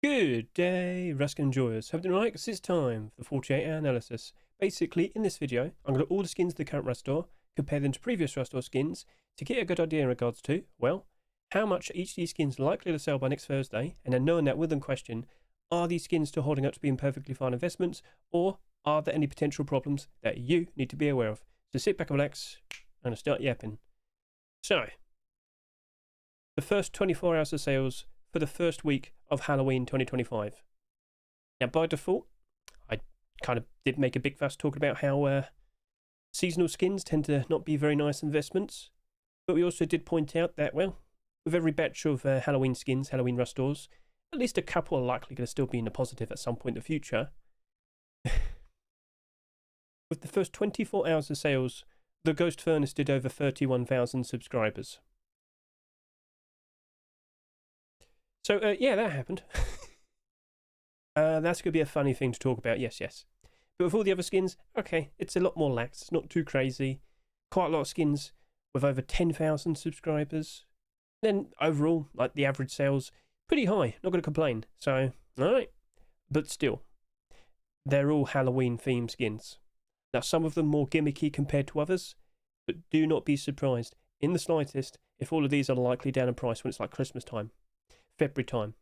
Good day, Ruskin enjoyers. Hope you're right, because it's time for the 48-hour analysis. Basically, in this video, I'm going to all the skins of the current Rustore, compare them to previous Rustore skins, to get a good idea in regards to, well, how much each of these skins are likely to sell by next Thursday, and then knowing that with them question, are these skins still holding up to being perfectly fine investments, or are there any potential problems that you need to be aware of? So sit back and relax, and start yapping. So, the first 24 hours of sales for the first week of Halloween 2025. Now, by default, I kind of did make a big fuss talking about how seasonal skins tend to not be very nice investments, but we also did point out that, well, with every batch of Halloween skins, Halloween Rustores, at least a couple are likely going to still be in the positive at some point in the future. With the first 24 hours of sales, the Ghost Furnace did over 31,000 subscribers. So, yeah, that happened. That's going to be a funny thing to talk about, yes. But with all the other skins, okay, it's a lot more lax. It's not too crazy. Quite a lot of skins with over 10,000 subscribers. Then overall, like the average sales, pretty high. Not going to complain. So, alright. But still, they're all Halloween themed skins. Now, some of them more gimmicky compared to others, but do not be surprised in the slightest if all of these are likely down in price when it's like Christmas time, February time,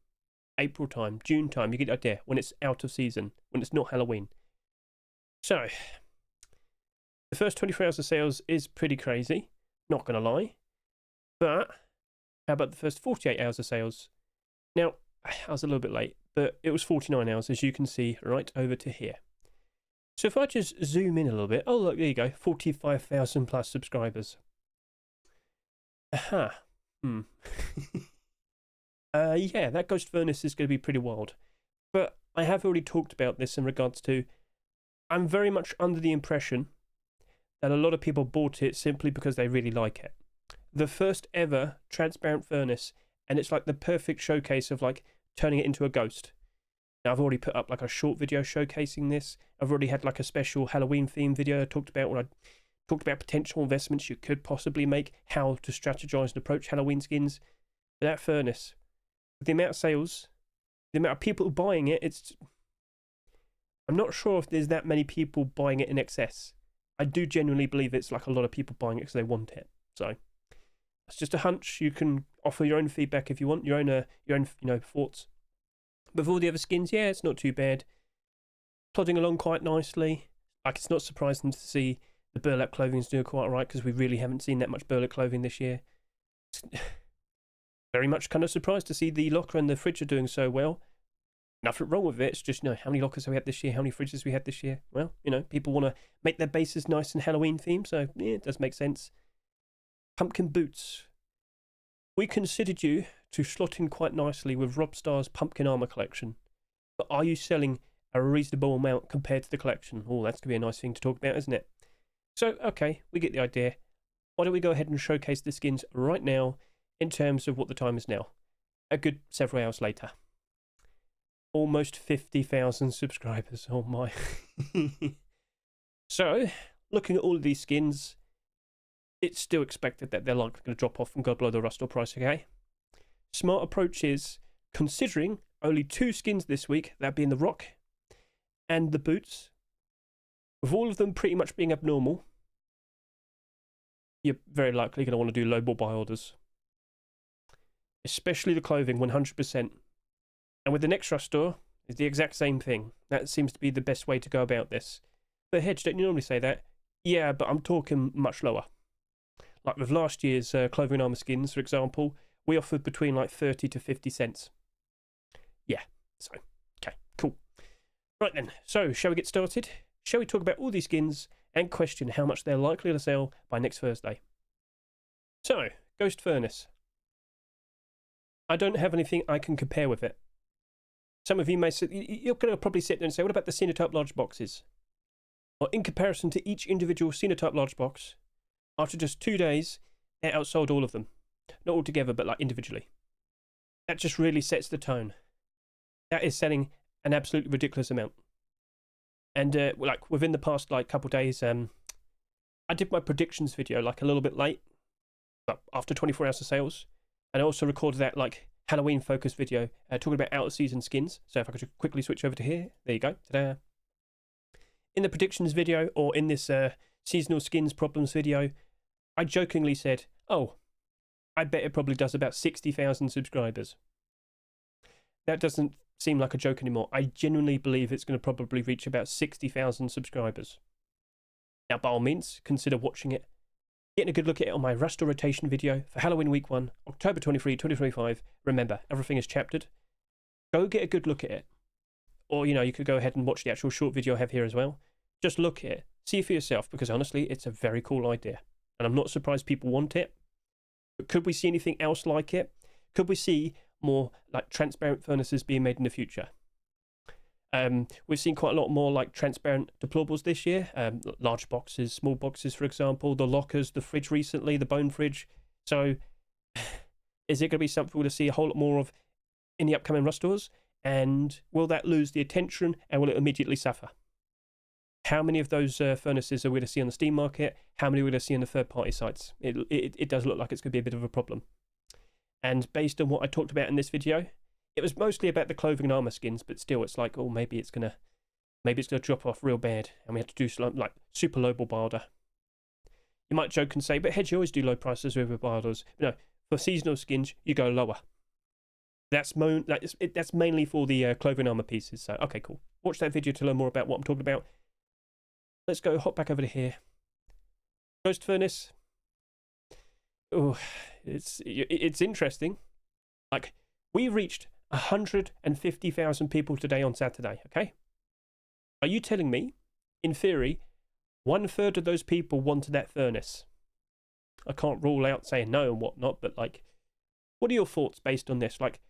April time, June time. You get the idea, when it's out of season, when it's not Halloween. So, the first 24 hours of sales is pretty crazy, not going to lie. But, how about the first 48 hours of sales? Now, I was a little bit late, but it was 49 hours, as you can see, right over to here. So if I just zoom in a little bit, oh look, there you go, 45,000 plus subscribers. Aha. Yeah, that Ghost Furnace is going to be pretty wild. But I have already talked about this in regards to, I'm very much under the impression that a lot of people bought it simply because they really like it. The first ever transparent furnace, and it's like the perfect showcase of like turning it into a ghost. Now, I've already put up like a short video showcasing this. I've already had like a special Halloween theme video I talked about when I talked about potential investments you could possibly make, how to strategize and approach Halloween skins. But that furnace, the amount of sales, the amount of people buying it, I'm not sure if there's that many people buying it in excess. I do genuinely believe it's like a lot of people buying it because they want it. So it's just a hunch. You can offer your own feedback if you want, your own thoughts. But with all the other skins, yeah, it's not too bad. Plodding along quite nicely. Like, it's not surprising to see the burlap clothing's doing quite alright because we really haven't seen that much burlap clothing this year. Very much kind of surprised to see the locker and the fridge are doing so well. Nothing wrong with it. It's just, how many lockers have we had this year? How many fridges we had this year? Well, people want to make their bases nice and Halloween themed, so yeah, it does make sense. Pumpkin boots. We considered you to slot in quite nicely with Rob Starr's pumpkin armor collection. But are you selling a reasonable amount compared to the collection? Oh, that's going to be a nice thing to talk about, isn't it? So, okay, we get the idea. Why don't we go ahead and showcase the skins right now in terms of what the time is now? A good several hours later. Almost 50,000 subscribers. Oh my. So, looking at all of these skins, it's still expected that they're likely going to drop off and go below the Rustore price, okay? Smart approach is, considering only 2 skins this week, that being the Rock and the Boots, with all of them pretty much being abnormal, you're very likely going to want to do lowball buy orders. Especially the clothing, 100%. And with the next Rustore, it's the exact same thing. That seems to be the best way to go about this. But Hedge, don't you normally say that? Yeah, but I'm talking much lower. Like with last year's clothing and armor skins, for example, we offered between like 30 to 50 cents. Yeah, so, okay, cool. Right then, so shall we get started? Shall we talk about all these skins and question how much they're likely to sell by next Thursday? So, Ghost Furnace. I don't have anything I can compare with it. Some of you may say, you're going to probably sit there and say, what about the Cenotype large boxes? Well, in comparison to each individual Cenotype large box, after just 2 days, it outsold all of them. Not all together, but like individually. That just really sets the tone. That is selling an absolutely ridiculous amount. And like within the past like couple days, I did my predictions video like a little bit late, but after 24 hours of sales, and I also recorded that like Halloween focused video talking about out of season skins. So if I could just quickly switch over to here, there you go. Ta-da. In the predictions video, or in this seasonal skins problems video, I jokingly said, oh, I bet it probably does about 60,000 subscribers. That doesn't seem like a joke anymore. I genuinely believe it's going to probably reach about 60,000 subscribers. Now, by all means, consider watching it. Getting a good look at it on my Rust rotation video for Halloween Week 1, October 23, 2025. Remember, everything is chaptered. Go get a good look at it. Or, you could go ahead and watch the actual short video I have here as well. Just look at it. See for yourself, because honestly, it's a very cool idea. And I'm not surprised people want it. But could we see anything else like it? Could we see more like transparent furnaces being made in the future? We've seen quite a lot more like transparent deplorables this year. Large boxes, small boxes, for example, the lockers, the fridge recently, the bone fridge. So is it going to be something we're going to see a whole lot more of in the upcoming Rust stores? And will that lose the attention, and will it immediately suffer? How many of those furnaces are we going to see on the Steam market? How many are we going to see on the third-party sites? It does look like it's going to be a bit of a problem. And based on what I talked about in this video, it was mostly about the clothing and armor skins, but still, it's like, oh, maybe it's gonna drop off real bad, and we have to do something like super low builder. You might joke and say, but Hedge, you always do low prices with builders. No, for seasonal skins, you go lower. That's mainly for the clothing armor pieces. So, okay, cool. Watch that video to learn more about what I'm talking about. Let's go hop back over to here. Ghost Furnace. Oh, it's interesting. Like, we reached 150,000 people today on Saturday, okay? Are you telling me, in theory, 1/3 of those people wanted that furnace? I can't rule out saying no and whatnot, but like, what are your thoughts based on this? Like,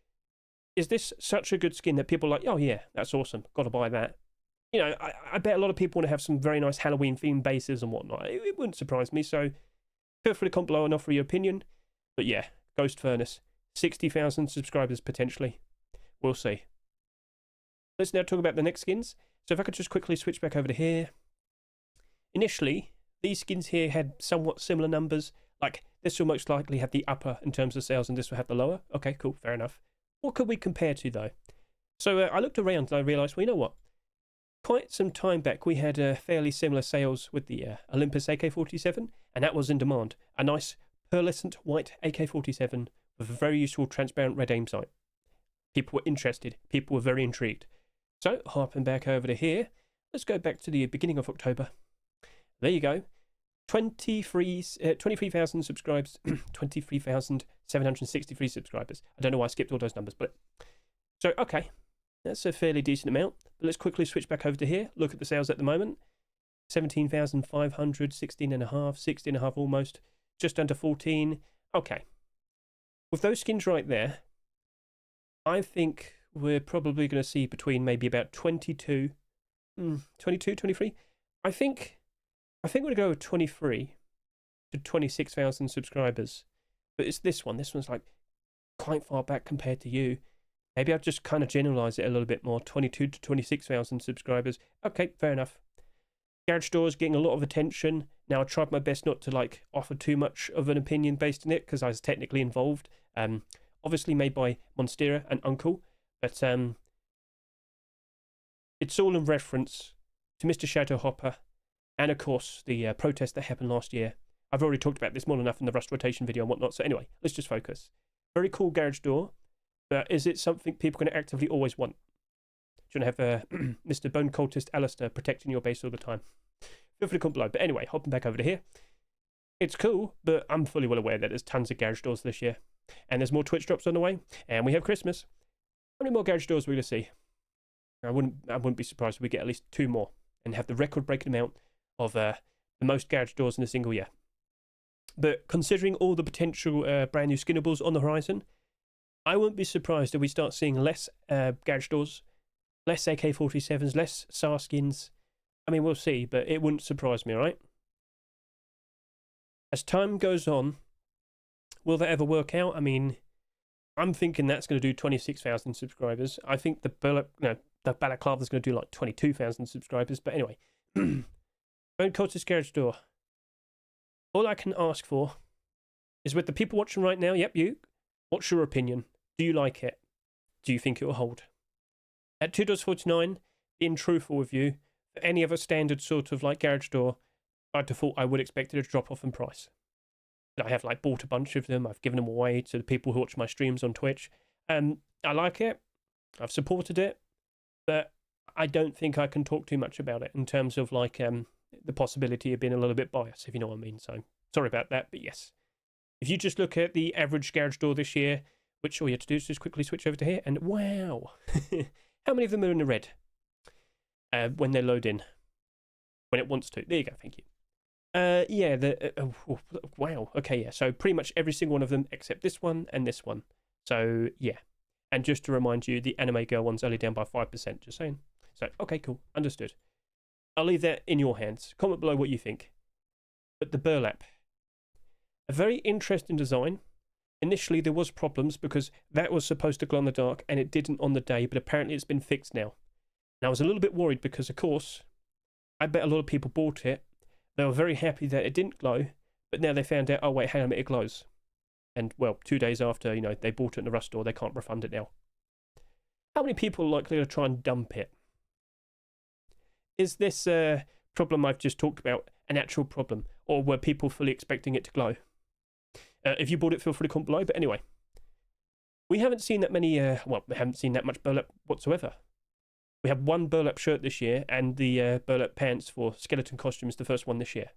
is this such a good skin that people are like, oh yeah, that's awesome, gotta buy that? I bet a lot of people want to have some very nice Halloween themed bases and whatnot. It wouldn't surprise me, so feel free to comment below and offer your opinion. But yeah, Ghost Furnace, 60,000 subscribers potentially. We'll see. Let's now talk about the next skins. So if I could just quickly switch back over to here. Initially, these skins here had somewhat similar numbers. Like, this will most likely have the upper in terms of sales, and this will have the lower. Okay, cool, fair enough. What could we compare to, though? So I looked around and I realised, well, you know what? Quite some time back, we had fairly similar sales with the Olympus AK-47, and that was in demand. A nice pearlescent white AK-47 with a very useful transparent red aim sight. People were interested. People were very intrigued. So, hopping back over to here, let's go back to the beginning of October. There you go. 23,000 subscribers, 23,763 subscribers. I don't know why I skipped all those numbers, but so okay, that's a fairly decent amount. But let's quickly switch back over to here. Look at the sales at the moment: 17,500, 16.5 almost, just under 14. Okay, with those skins right there, I think we're probably going to see between maybe about 22, 23. I think we're going to go with 23 to 26,000 subscribers. But it's this one. This one's like quite far back compared to you. Maybe I'll just kind of generalize it a little bit more. 22 to 26,000 subscribers. Okay, fair enough. Garage Doors getting a lot of attention. Now, I tried my best not to like offer too much of an opinion based on it, because I was technically involved. Obviously made by Monstera and Uncle, but it's all in reference to Mr. Shadowhopper, and of course the protest that happened last year. I've already talked about this more than enough in the Rust rotation video and whatnot, so anyway, let's just focus. Very cool garage door, but is it something people can actively always want? Do you want to have Mr. Bone Cultist Alistair protecting your base all the time? Feel free to comment below. But anyway, hopping back over to here. It's cool, but I'm fully well aware that there's tons of garage doors this year. And there's more Twitch drops on the way. And we have Christmas. How many more garage doors are we going to see? I wouldn't be surprised if we get at least 2 more. And have the record-breaking amount of the most garage doors in a single year. But considering all the potential brand new skinnables on the horizon, I wouldn't be surprised if we start seeing less garage doors, less AK-47s, less SAR skins. I mean, we'll see, but it wouldn't surprise me, right? As time goes on, will that ever work out? I mean, I'm thinking that's going to do 26,000 subscribers. I think the Balaclava is going to do like 22,000 subscribers. But anyway, Bone Cultist Garage Door. All I can ask for is, with the people watching right now, yep, you, what's your opinion? Do you like it? Do you think it will hold? At $2.49, being truthful with you, for any other standard sort of like garage door, by default, I would expect it to drop off in price. But I have like bought a bunch of them. I've given them away to the people who watch my streams on Twitch. I like it. I've supported it, but I don't think I can talk too much about it in terms of like the possibility of being a little bit biased, if you know what I mean. So sorry about that, but yes. If you just look at the average garage door this year, which all you have to do is just quickly switch over to here, and wow, how many of them are in the red when they load in, when it wants to? There you go, thank you. Wow, okay, yeah, so pretty much every single one of them except this one and this one. So yeah, and just to remind you, the Anime Girl one's only down by 5%, just saying. So, okay, cool, understood. I'll leave that in your hands. Comment below what you think. But the burlap, a very interesting design. Initially, there was problems because that was supposed to glow in the dark and it didn't on the day, but apparently it's been fixed now. And I was a little bit worried because, of course, I bet a lot of people bought it. They were very happy that it didn't glow, but now they found out, oh wait, hang on a minute, it glows. And, well, 2 days after, you know, they bought it in the Rust store, they can't refund it now. How many people are likely to try and dump it? Is this problem I've just talked about an actual problem, or were people fully expecting it to glow? If you bought it, feel free to comment below. But anyway, we haven't seen that many, we haven't seen that much burlap whatsoever. We have one burlap shirt this year, and the burlap pants for skeleton costume is the first one this year.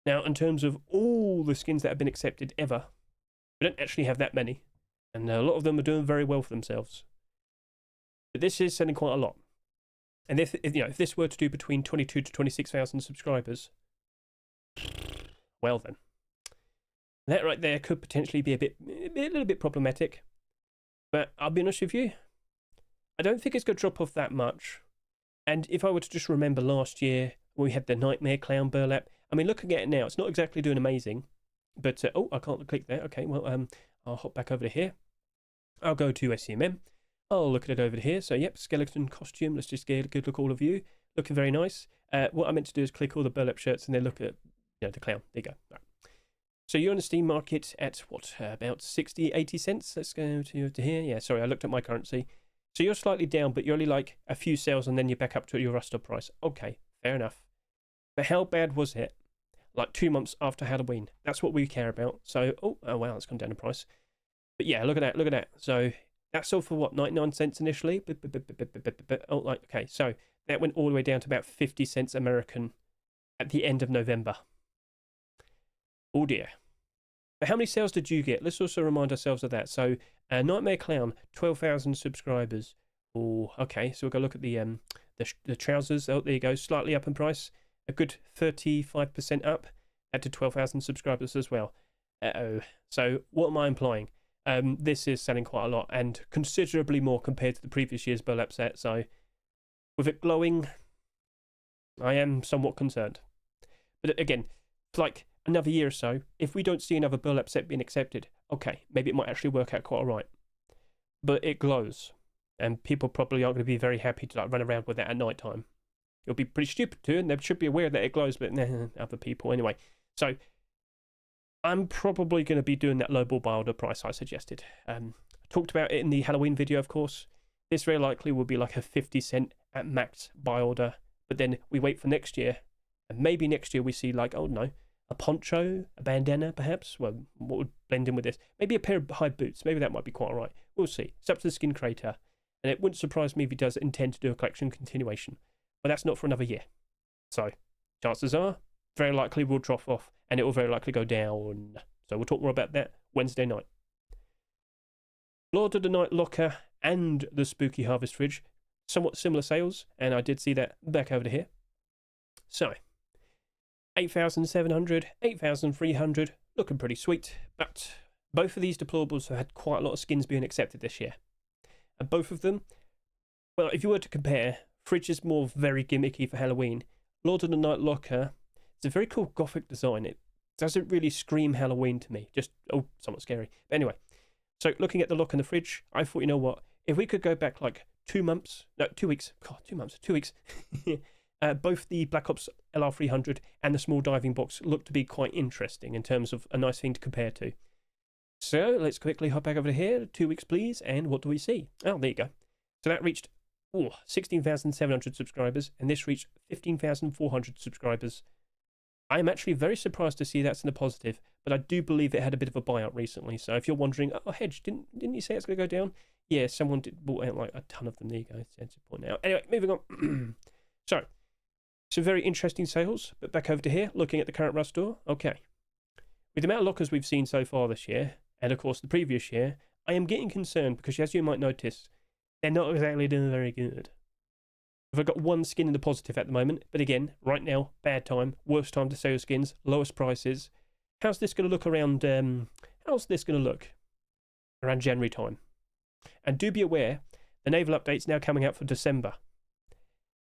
Now, in terms of all the skins that have been accepted ever, we don't actually have that many, and a lot of them are doing very well for themselves. But this is selling quite a lot. And if this were to do between 22 to 26,000 subscribers, well then, that right there could potentially be a little bit problematic. But I'll be honest with you, I don't think it's going to drop off that much. And if I were to just remember last year, we had the Nightmare Clown burlap. I mean, looking at it now, it's not exactly doing amazing. But, oh, I can't click there. Okay, well, I'll hop back over to here. I'll go to SCMM. I'll look at it over here. So, yep, skeleton costume. Let's just get a good look, all of you. Looking very nice. What I meant to do is click all the burlap shirts and then look at, the clown. There you go. Right. So you're on the Steam market at, what, about 60, 80 cents? Let's go to here. Yeah, sorry, I looked at my currency. So you're slightly down, but you're only like a few sales and then you're back up to your Rust price. Okay, fair enough. But how bad was it? Like 2 months after Halloween. That's what we care about. So, oh wow, it's gone down in price. But yeah, look at that, look at that. So that sold for what, 99 cents initially? Oh, like, okay, so that went all the way down to about 50 cents American at the end of November. Oh dear. But how many sales did you get? Let's also remind ourselves of that. So, Nightmare Clown, 12,000 subscribers. Oh, okay, so we'll go look at the trousers. Oh, there you go, slightly up in price. A good 35% up. At to 12,000 subscribers as well. Uh-oh. So, what am I implying? This is selling quite a lot and considerably more compared to the previous year's burlap set. So, with it glowing, I am somewhat concerned. But again, it's like another year or so, if we don't see another burlap set being accepted, okay, maybe it might actually work out quite all right. But it glows, and people probably aren't going to be very happy to like run around with that at night time. It'll be pretty stupid too, and they should be aware that it glows, but nah, other people anyway. So I'm probably going to be doing that lowball buy order price I suggested. I talked about it in the Halloween video, of course. This very likely will be like a 50 cent at max buy order, but then we wait for next year, and maybe next year we see like, oh no, a poncho, a bandana perhaps. Well, what would blend in with this? Maybe a pair of high boots. Maybe that might be quite alright. We'll see. It's up to the skin creator, and it wouldn't surprise me if he does intend to do a collection continuation. But that's not for another year. So, chances are, very likely will drop off, and it will very likely go down. So we'll talk more about that Wednesday night. Lord of the Night Locker and the Spooky Harvest Fridge, somewhat similar sales, and I did see that back over here. So, 8,700, 8,300, looking pretty sweet, but both of these deplorables have had quite a lot of skins being accepted this year. And both of them, well, if you were to compare, Fridge is more very gimmicky for Halloween. Lord of the Night Locker, it's a very cool gothic design. It doesn't really scream Halloween to me, just, oh, somewhat scary. But anyway, so looking at the lock and the fridge, I thought, you know what, if we could go back like 2 months, no, 2 weeks, God, 2 months, 2 weeks, both the Black Ops LR300 and the small diving box look to be quite interesting in terms of a nice thing to compare to. So let's quickly hop back over to here. 2 weeks, please. And what do we see? Oh, there you go. So that reached 16,700 subscribers, and this reached 15,400 subscribers. I'm actually very surprised to see that's in the positive, but I do believe it had a bit of a buyout recently. So if you're wondering, oh, Hedge, didn't you say it's going to go down? Yeah, someone bought out like a ton of them. There you go. That's the point now. Anyway, moving on. So, some very interesting sales, but back over to here, looking at the current Rust store. Okay. With the amount of lockers we've seen so far this year, and of course the previous year, I am getting concerned because, as you might notice, they're not exactly doing very good. I've got one skin in the positive at the moment, but again, right now, bad time, worst time to sell your skins, lowest prices. How's this going to look around? How's this going to look around January time? And do be aware, the naval update's now coming out for December.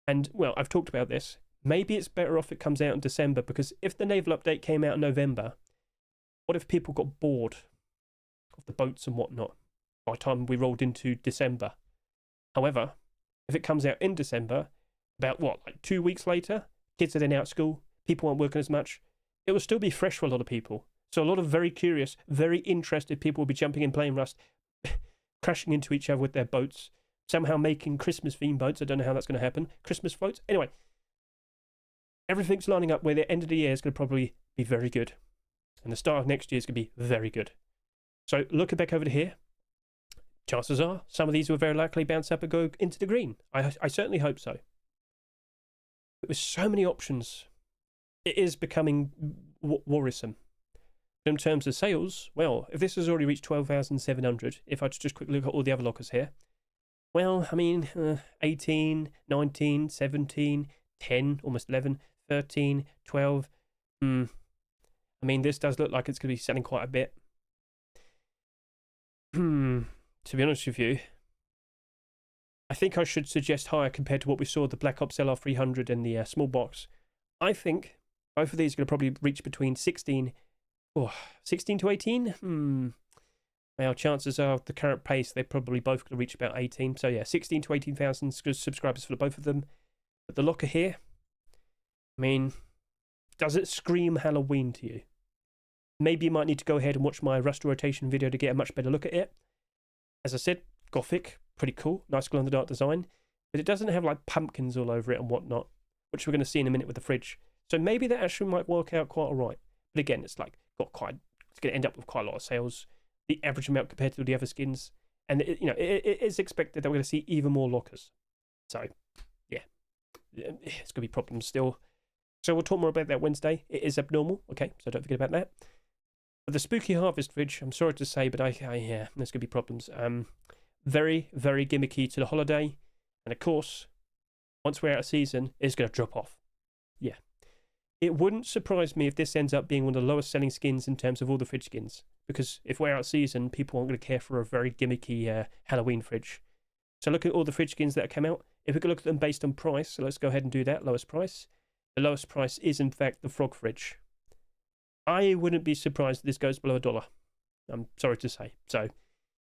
And well, I've talked about this. Maybe it's better off it comes out in December, because if the naval update came out in November, what if people got bored of the boats and whatnot by the time we rolled into December? However, if it comes out in December, about like 2 weeks later, kids are then out of school, people aren't working as much, it will still be fresh for a lot of people. So a lot of very curious, very interested people will be jumping in playing Rust, crashing into each other with their boats, somehow making Christmas themed boats. I don't know how that's going to happen. Christmas floats. Anyway, everything's lining up where the end of the year is going to probably be very good. And the start of next year is going to be very good. So looking back over to here, chances are some of these will very likely bounce up and go into the green. I certainly hope so. But with so many options, it is becoming worrisome. In terms of sales, well, if this has already reached 12,700, if I just quickly look at all the other lockers here, well, I mean, 18, 19, 17, 10, almost 11, 13, 12. I mean, this does look like it's going to be selling quite a bit. To be honest with you, I think I should suggest higher compared to what we saw the Black Ops LR300 and the small box. I think both of these are going to probably reach between 16 to 18. Well, chances are the current pace, they're probably both going to reach about 18. So yeah, 16 to 18,000 subscribers for both of them. But the locker here, I mean, does it scream Halloween to you? Maybe you might need to go ahead and watch my Rust rotation video to get a much better look at it. As I said, gothic, pretty cool, nice glow-in-the-dark design. But it doesn't have like pumpkins all over it and whatnot, which we're going to see in a minute with the fridge. So maybe that actually might work out quite alright. But again, it's like it's going to end up with quite a lot of sales. The average amount compared to the other skins, and it is expected that we're going to see even more lockers. So, yeah, it's going to be problems still. So we'll talk more about that Wednesday. It is abnormal, okay? So don't forget about that. But the Spooky Harvest fridge, I'm sorry to say, but yeah, there's going to be problems. Very, very gimmicky to the holiday, and of course, once we're out of season, it's going to drop off. Yeah. It wouldn't surprise me if this ends up being one of the lowest selling skins in terms of all the fridge skins. Because if we're out of season, people aren't going to care for a very gimmicky Halloween fridge. So look at all the fridge skins that have come out. If we could look at them based on price, so let's go ahead and do that, lowest price. The lowest price is in fact the frog fridge. I wouldn't be surprised if this goes below $1. I'm sorry to say. So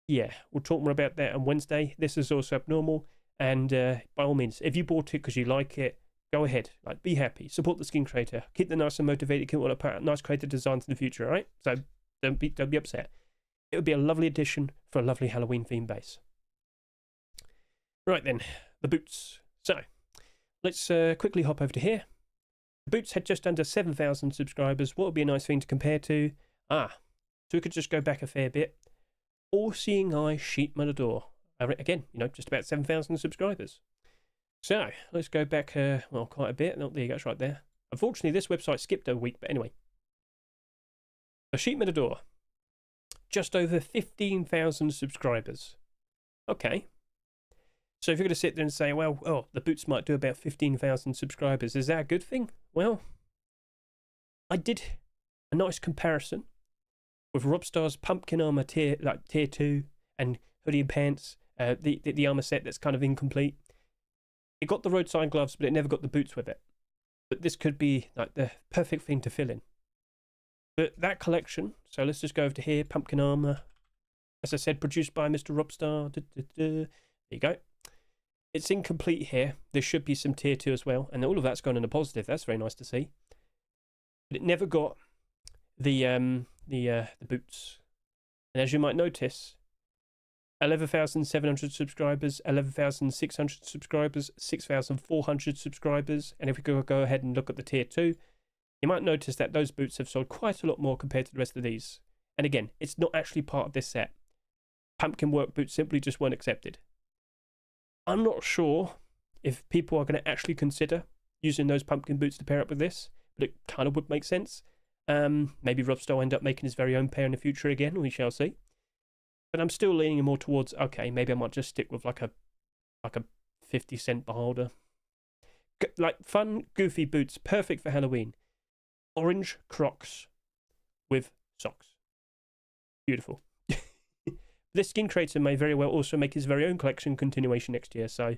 yeah, we'll talk more about that on Wednesday. This is also abnormal. And by all means, if you bought it because you like it, go ahead, like, be happy, support the skin creator, keep them nice and motivated, keep want to put out nice creative designs in the future, all right? So don't be upset. It would be a lovely addition for a lovely Halloween theme base. Right then, the boots. So let's quickly hop over to here. The boots had just under 7,000 subscribers. What would be a nice thing to compare to? So we could just go back a fair bit. All-Seeing Eye Sheet Metal Door. Again, just about 7,000 subscribers. So, let's go back, quite a bit. Oh, there you go, it's right there. Unfortunately, this website skipped a week, but anyway. The Sheet Metal Door. Just over 15,000 subscribers. Okay. So if you're going to sit there and say, well, the boots might do about 15,000 subscribers, is that a good thing? Well, I did a nice comparison with Robstar's Pumpkin Armor tier 2 and Hoodie and Pants, the armor set that's kind of incomplete. It got the roadside gloves, but it never got the boots with it. But this could be like the perfect thing to fill in. But that collection, so let's just go over to here, Pumpkin Armor. As I said, produced by Mr. Robstar. There you go. It's incomplete here. There should be some tier 2 as well. And all of that's gone in a positive. That's very nice to see. But it never got the boots. And as you might notice, 11,700 subscribers, 11,600 subscribers, 6,400 subscribers. And if we go ahead and look at the tier 2, you might notice that those boots have sold quite a lot more compared to the rest of these. And again, it's not actually part of this set. Pumpkin work boots simply just weren't accepted. I'm not sure if people are going to actually consider using those pumpkin boots to pair up with this, but it kind of would make sense. Maybe Rob Stowe end up making his very own pair in the future again, we shall see. But I'm still leaning more towards, okay, maybe I might just stick with like a 50-cent beholder. Like fun, goofy boots, perfect for Halloween. Orange Crocs with socks. Beautiful. This skin creator may very well also make his very own collection continuation next year. So,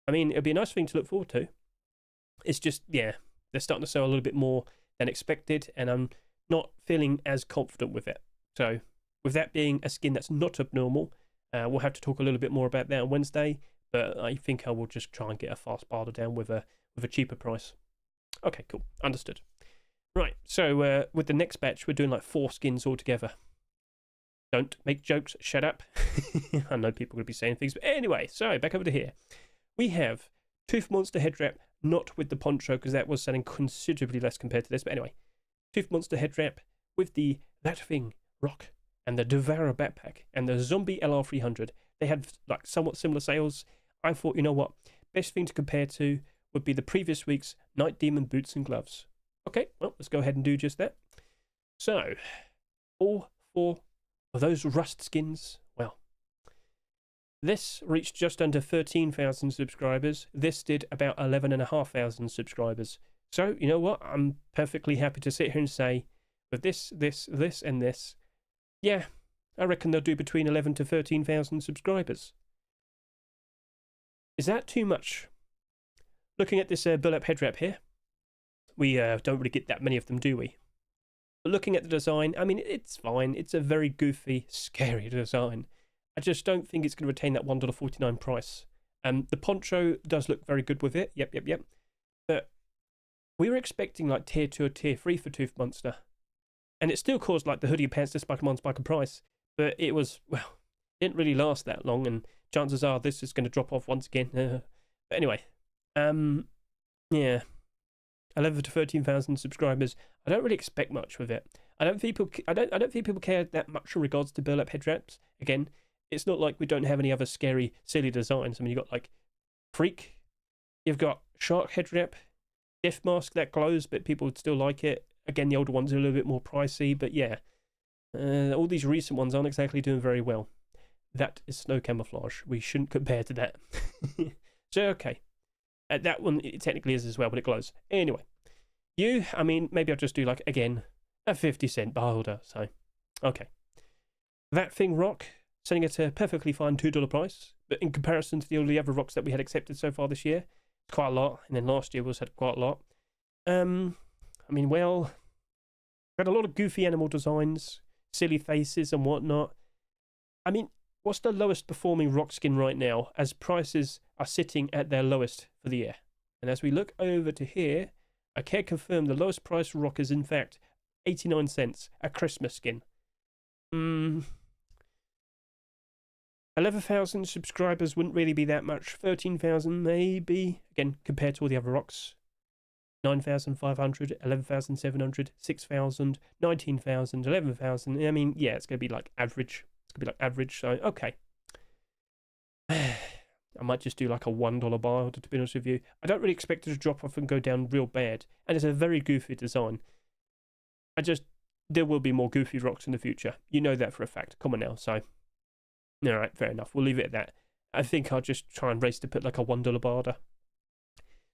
I mean, it'd be a nice thing to look forward to. It's just, yeah, they're starting to sell a little bit more than expected, and I'm not feeling as confident with it. So, with that being a skin that's not abnormal, we'll have to talk a little bit more about that on Wednesday, but I think I will just try and get a fast barter down with a cheaper price. Okay, cool. Understood. Right, so with the next batch, we're doing like 4 skins altogether. Don't make jokes, shut up. I know people are going to be saying things, but anyway, so back over to here. We have Tooth Monster Headwrap, not with the poncho, because that was selling considerably less compared to this, but anyway. Tooth Monster Headwrap with the That Thing Rock, and the Devourer backpack, and the Zombie LR300. They had like somewhat similar sales. I thought, you know what, best thing to compare to would be the previous week's Night Demon boots and gloves. Okay, well, let's go ahead and do just that. So, all 4 of those rust skins, well, this reached just under 13,000 subscribers. This did about 11,500 subscribers. So, you know what, I'm perfectly happy to sit here and say, with this, and this, yeah, I reckon they'll do between 11 to 13,000 subscribers. Is that too much? Looking at this burlap headwrap here, we don't really get that many of them, do we? But looking at the design, I mean, it's fine. It's a very goofy, scary design. I just don't think it's going to retain that $1.49 price. The poncho does look very good with it. Yep. But we were expecting like tier 2 or tier 3 for Tooth Monster. And it still caused like the hoodie pants to spike a price. But it was, well, it didn't really last that long. And chances are this is going to drop off once again. But anyway, yeah. 11 to 13,000 subscribers. I don't really expect much with it. I don't think people care that much in regards to burlap headwraps. Again, it's not like we don't have any other scary, silly designs. I mean, you've got like Freak, you've got Shark headwrap, Death Mask that glows, but people would still like it. Again, the older ones are a little bit more pricey, but yeah, all these recent ones aren't exactly doing very well. That is snow camouflage. We shouldn't compare to that. So okay. That one it technically is as well, but it glows. Anyway, I mean, maybe I'll just do like, again, a 50-cent beholder. So, okay. That Thing Rock, selling at a perfectly fine $2 price, but in comparison to the other rocks that we had accepted so far this year, it's quite a lot. And then last year we also had quite a lot. I mean, well, we had a lot of goofy animal designs, silly faces and whatnot. I mean, what's the lowest performing rock skin right now, as prices are sitting at their lowest for the year? And as we look over to here, I can confirm the lowest price rock is in fact 89 cents, a Christmas skin. 11,000 subscribers wouldn't really be that much. 13,000 maybe, again, compared to all the other rocks. 9,500, 11,700, 6,000, 19,000, 11,000. I mean, yeah, it's going to be like average. So okay. I might just do like a $1 bar, to be honest with you. I don't really expect it to drop off and go down real bad. And it's a very goofy design. There will be more goofy rocks in the future. You know that for a fact. Come on now. So, alright, fair enough. We'll leave it at that. I think I'll just try and race to put like a $1 barter.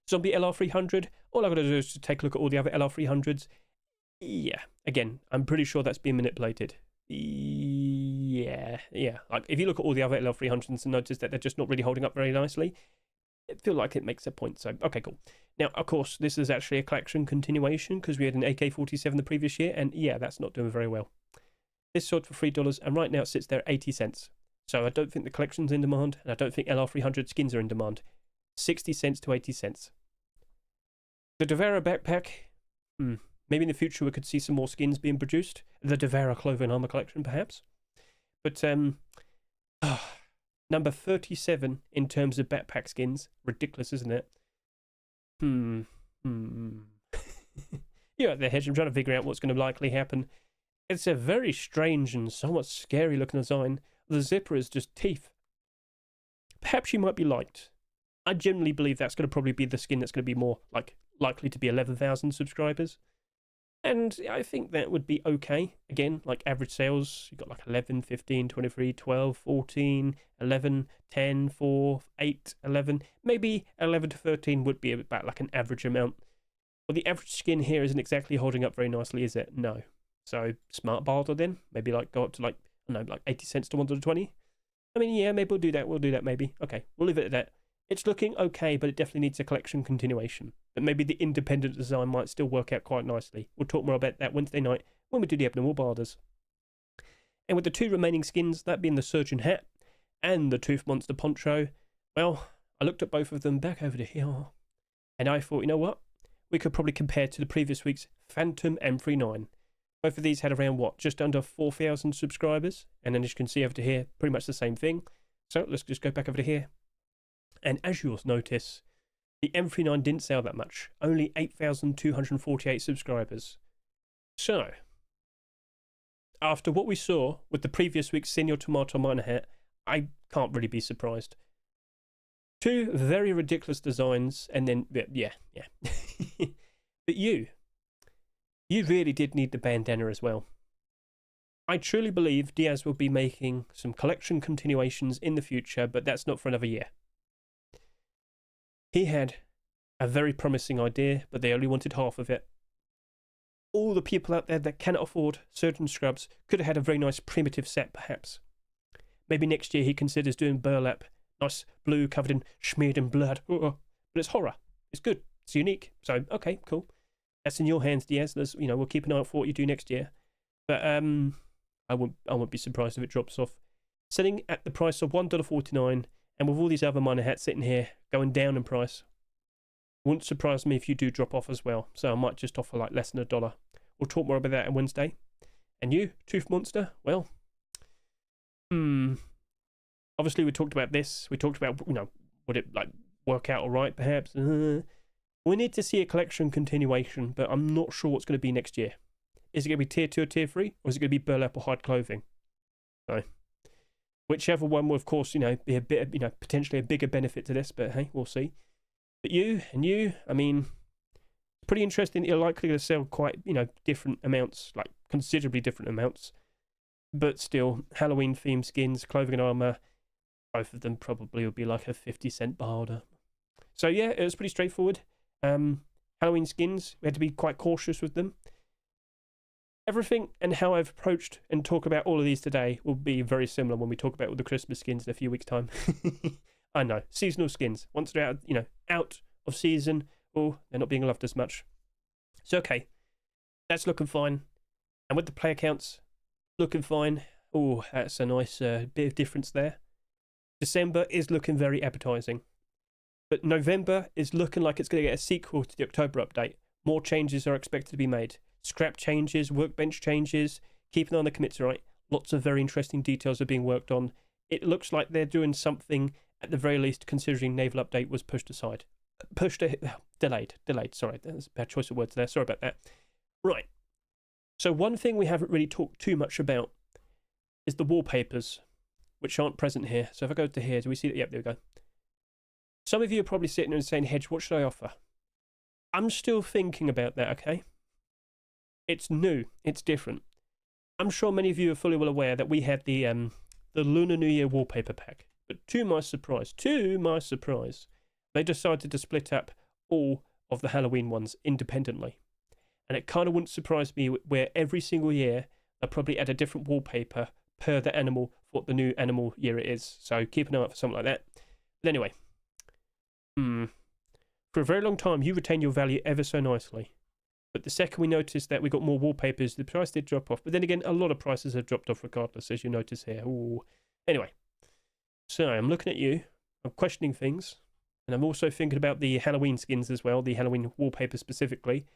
Zombie LR300. All I've got to do is to take a look at all the other LR300s. Yeah. Again, I'm pretty sure that's being manipulated. Yeah. Like, if you look at all the other LR300s and notice that they're just not really holding up very nicely, I feel like it makes a point. So, okay, cool. Now, of course, this is actually a collection continuation because we had an AK-47 the previous year, and yeah, that's not doing very well. This sold for $3, and right now it sits there at 80 cents. So I don't think the collection's in demand, and I don't think LR300 skins are in demand. 60 cents to 80 cents. The Devourer backpack, maybe in the future we could see some more skins being produced. The Devourer clothing armor collection, perhaps. But number 37 in terms of backpack skins. Ridiculous, isn't it? You're at the Hedge. I'm trying to figure out what's going to likely happen. It's a very strange and somewhat scary looking design. The zipper is just teeth. Perhaps you might be liked. I generally believe that's going to probably be the skin that's going to be more likely to be 11,000 subscribers. And I think that would be okay. Again, like average sales, you've got like 11, 15, 23, 12, 14, 11, 10, 4, 8, 11. Maybe 11 to 13 would be about like an average amount. Well, the average skin here isn't exactly holding up very nicely, is it? No. So, smart barter then. Maybe like go up to like, I don't know, like 80 cents to 120. I mean, yeah, maybe we'll do that. We'll do that maybe. Okay, we'll leave it at that. It's looking okay, but it definitely needs a collection continuation. But maybe the independent design might still work out quite nicely. We'll talk more about that Wednesday night when we do the abnormal barders. And with the two remaining skins, that being the Surgeon Hat and the Tooth Monster Poncho, well, I looked at both of them back over to here, and I thought, you know what? We could probably compare to the previous week's Phantom M39. Both of these had around, what, just under 4,000 subscribers. And then as you can see over to here, pretty much the same thing. So let's just go back over to here. And as you'll notice, the M39 didn't sell that much. Only 8,248 subscribers. So, after what we saw with the previous week's Senior Tomato Miner Hat, I can't really be surprised. Two very ridiculous designs, and then, yeah. But you really did need the bandana as well. I truly believe Diaz will be making some collection continuations in the future, but that's not for another year. He had a very promising idea, but they only wanted half of it. All the people out there that cannot afford certain scrubs could have had a very nice primitive set, perhaps. Maybe next year he considers doing burlap, nice blue covered in smeared in blood. But it's horror. It's good. It's unique. So, okay, cool. That's in your hands, Diaz. We'll keep an eye out for what you do next year. But I won't be surprised if it drops off. Selling at the price of $1.49, and with all these other miner hats sitting here going down in price, wouldn't surprise me if you do drop off as well. So I might just offer like less than $1. We'll talk more about that on Wednesday. And you, Tooth Monster, well, obviously we talked about this. We talked about, would it like work out all right, perhaps? We need to see a collection continuation, but I'm not sure what's going to be next year. Is it going to be tier 2 or tier 3, or is it going to be burlap or hide clothing? So, whichever one will, of course, be a bit, potentially a bigger benefit to this, but hey, we'll see. But you, I mean, pretty interesting. You're likely to sell quite, different amounts, like considerably different amounts. But still, Halloween themed skins, clothing and armor, both of them probably would be like a 50-cent barter. So yeah, it was pretty straightforward. Halloween skins, we had to be quite cautious with them. Everything and how I've approached and talk about all of these today will be very similar when we talk about all the Christmas skins in a few weeks' time. I know, seasonal skins. Once they're out, out of season, they're not being loved as much. So okay, that's looking fine. And with the player counts, looking fine. Oh, that's a nice bit of difference there. December is looking very appetizing. But November is looking like it's going to get a sequel to the October update. More changes are expected to be made. Scrap changes, workbench changes, keep an eye on the commits, right? Lots of very interesting details are being worked on. It looks like they're doing something, at the very least, considering Naval Update was pushed aside. Delayed, sorry, that's a bad choice of words there, sorry about that. Right, so one thing we haven't really talked too much about is the wallpapers, which aren't present here. So if I go to here, do we see that? Yep, there we go. Some of you are probably sitting there and saying, Hedge, what should I offer? I'm still thinking about that, okay? It's new. It's different. I'm sure many of you are fully well aware that we had the Lunar New Year wallpaper pack. But to my surprise, they decided to split up all of the Halloween ones independently. And it kind of wouldn't surprise me where every single year they'll probably add a different wallpaper per the animal for what the new animal year it is. So keep an eye out for something like that. But anyway, for a very long time, you retain your value ever so nicely. But the second we noticed that we got more wallpapers, the price did drop off. But then again, a lot of prices have dropped off regardless, as you notice here. Ooh. Anyway, so I'm looking at you. I'm questioning things. And I'm also thinking about the Halloween skins as well, the Halloween wallpaper specifically.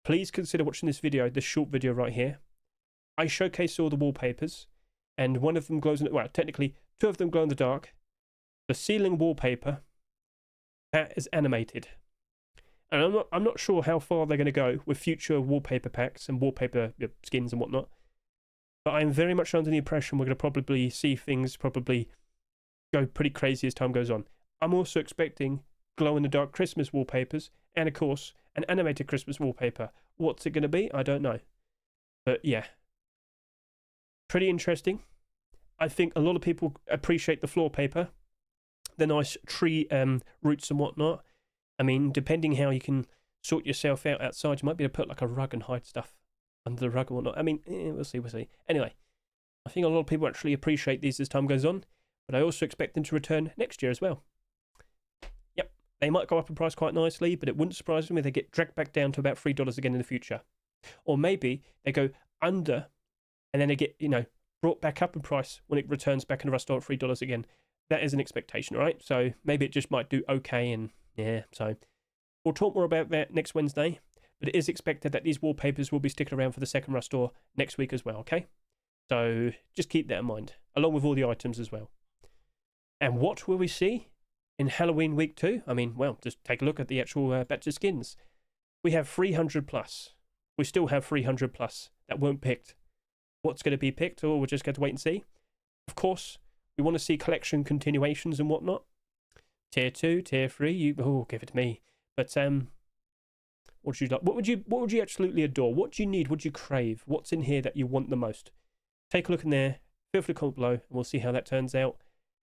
Please consider watching this video, this short video right here. I showcase all the wallpapers. and one of them glows in, well, technically, two of them glow in the dark. The ceiling wallpaper, that is animated. And I'm not sure how far they're going to go with future wallpaper packs and wallpaper skins and whatnot. But I'm very much under the impression we're going to probably see things probably go pretty crazy as time goes on. I'm also expecting glow-in-the-dark Christmas wallpapers and, of course, an animated Christmas wallpaper. What's it going to be? I don't know. But, yeah. Pretty interesting. I think a lot of people appreciate the floor paper, the nice tree roots and whatnot. I mean, depending how you can sort yourself out outside, you might be able to put like a rug and hide stuff under the rug and whatnot. I mean, we'll see. Anyway, I think a lot of people actually appreciate these as time goes on, but I also expect them to return next year as well. Yep, they might go up in price quite nicely, but it wouldn't surprise me if they get dragged back down to about $3 again in the future. Or maybe they go under and then they get, brought back up in price when it returns back in the store at $3 again. That is an expectation, right? So maybe it just might do okay, and yeah, so we'll talk more about that next Wednesday, but it is expected that these wallpapers will be sticking around for the second rush store next week as well, okay? So just keep that in mind, along with all the items as well. And what will we see in Halloween week 2? I mean, well, just take a look at the actual batch of skins. We have 300 plus. We still have 300 plus that weren't picked. What's going to be picked? Or we'll just get to wait and see. Of course, we want to see collection continuations and whatnot. Tier 2, Tier 3, give it to me. But what would you like? What would you absolutely adore? What do you need? What do you crave? What's in here that you want the most? Take a look in there. Feel free to comment below, and we'll see how that turns out.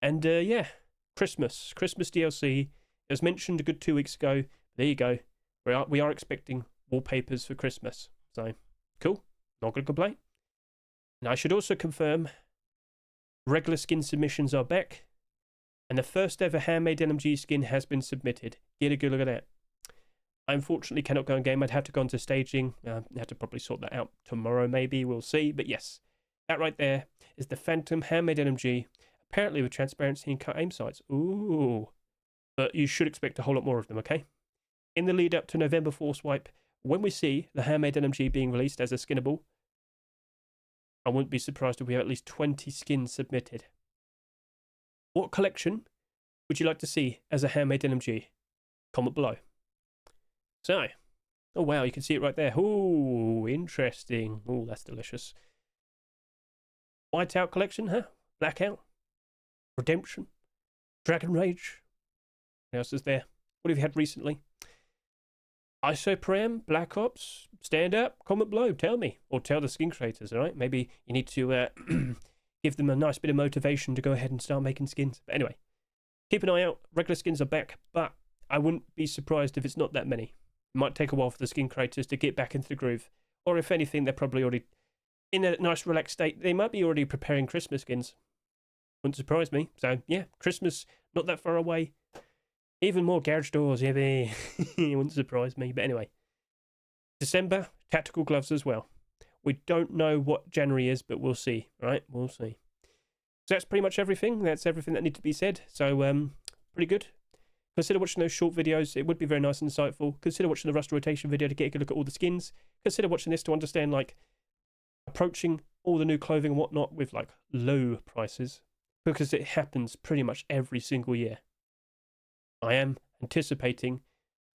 And yeah, Christmas DLC. As mentioned a good 2 weeks ago. There you go. We are expecting wallpapers for Christmas. So cool. Not gonna complain. And I should also confirm, regular skin submissions are back. And the first ever handmade LMG skin has been submitted. Get a good look at that. I unfortunately cannot go in game. I'd have to go into staging. I have to probably sort that out tomorrow maybe. We'll see. But yes, that right there is the Phantom handmade LMG. Apparently with transparency and cut aim sights. Ooh. But you should expect a whole lot more of them, okay? In the lead up to November Force Wipe, when we see the handmade LMG being released as a skinnable, I wouldn't be surprised if we have at least 20 skins submitted. What collection would you like to see as a handmade LMG? Comment below. So, oh wow, you can see it right there. Ooh, interesting. Ooh, that's delicious. Whiteout collection, huh? Blackout? Redemption? Dragon Rage? What else is there? What have you had recently? Isoprem, Black Ops, Stand Up, comment below, tell me. Or tell the skin creators, alright? Maybe you need to give them a nice bit of motivation to go ahead and start making skins. But anyway, keep an eye out. Regular skins are back, but I wouldn't be surprised if it's not that many. It might take a while for the skin creators to get back into the groove. Or if anything, they're probably already in a nice relaxed state. They might be already preparing Christmas skins. Wouldn't surprise me. So yeah, Christmas not that far away. Even more garage doors, yeah, it wouldn't surprise me. But anyway, December, tactical gloves as well. We don't know what January is, but we'll see, right? We'll see. So that's pretty much everything. That's everything that needs to be said. So, pretty good. Consider watching those short videos. It would be very nice and insightful. Consider watching the Rust Rotation video to get a good look at all the skins. Consider watching this to understand, like, approaching all the new clothing and whatnot with, like, low prices. Because it happens pretty much every single year. I am anticipating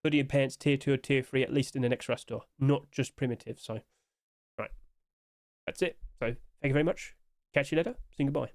hoodie and pants tier 2 or tier 3 at least in the next Rust store, not just primitive. So, right, that's it. So, thank you very much. Catch you later. See you, goodbye.